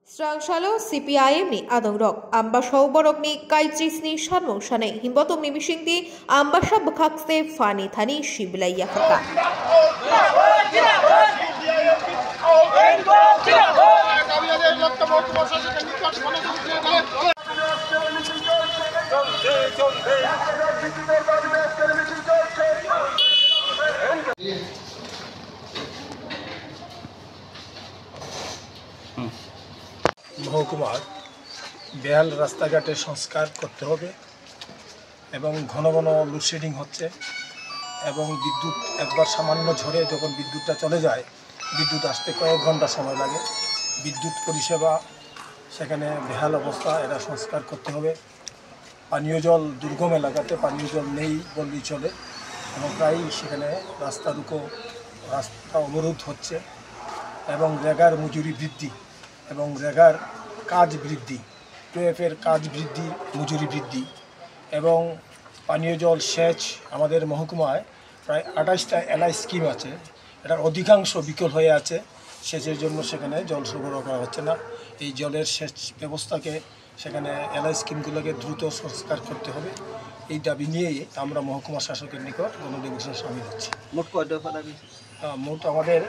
Strangshalo CPIM ni adongrok amba shauborok ni kaitris ni shanmong shanai himboto mimishing di amba shab khakste fani thani shiblaiya khaka মহকুমার বেহাল রাস্তাঘাটে সংস্কার করতে হবে এবং ঘন ঘন লোডশেডিং হচ্ছে এবং বিদ্যুৎ একবার সামান্য ঝড়ে যখন বিদ্যুৎটা চলে যায় বিদ্যুৎ আসতে কয়েক ঘন্টা সময় লাগে। বিদ্যুৎ পরিষেবা সেখানে বেহাল অবস্থা, এটা সংস্কার করতে হবে। পানীয় জল দুর্গম এলাকাতে পানীয় জল নেই বললেই চলে এবং প্রায়ই সেখানে রাস্তা অবরোধ হচ্ছে এবং রেগার মজুরি বৃদ্ধি এবং রেগার কাজ বৃদ্ধি, টুয়েফের কাজ বৃদ্ধি, মজুরি বৃদ্ধি এবং পানীয় জল সেচ। আমাদের মহকুমায় প্রায় 28টা এলআই স্কিম আছে, এটার অধিকাংশ বিকল হয়ে আছে। সেচের জন্য সেখানে জল সরবরাহ করা হচ্ছে না। এই জলের সেচ ব্যবস্থাকে সেখানে এলআই স্কিমগুলোকে দ্রুত সংস্কার করতে হবে। এই দাবি নিয়েই আমরা মহকুমা শাসকের নিকট গণডিভিশনে সামিল হচ্ছি। মোট কয়টা? মোট আমাদের